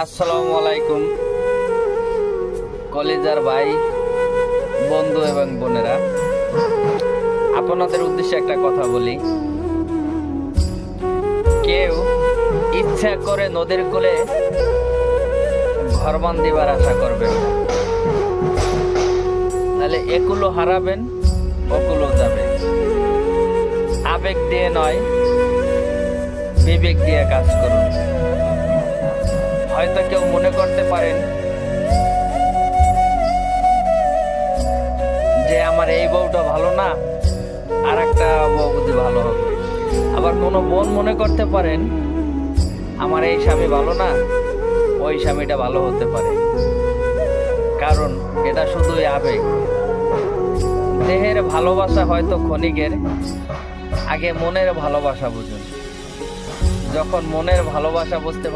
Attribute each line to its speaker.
Speaker 1: আসসালামু আলাইকুম কলেজার ভাই, বন্ধু এবং বোনেরা, আপনাদের উদ্দেশ্যে একটা কথা বলি। কেউ ইচ্ছা করে নদীর কূলে ঘর বান্ধিবার আশা করবেন না, তাহলে একুলো হারাবেন, ওকুলো যাবে। আবেগ দিয়ে নয়, বিবেক দিয়ে কাজ করুন। হয়তো কেউ মনে করতে পারেন যে আমার এই বউটা ভালো না, আর একটা বউ বুঝি ভালো হবে। আবার কোনো বোন মনে করতে পারেন আমার এই স্বামী ভালো না, ওই স্বামীটা ভালো হতে পারে। কারণ এটা শুধুই আবেগ। দেহের ভালোবাসা হয়তো ক্ষণিকের, আগে মনের ভালোবাসা বুঝুন। যখন মনের ভালোবাসা বুঝতে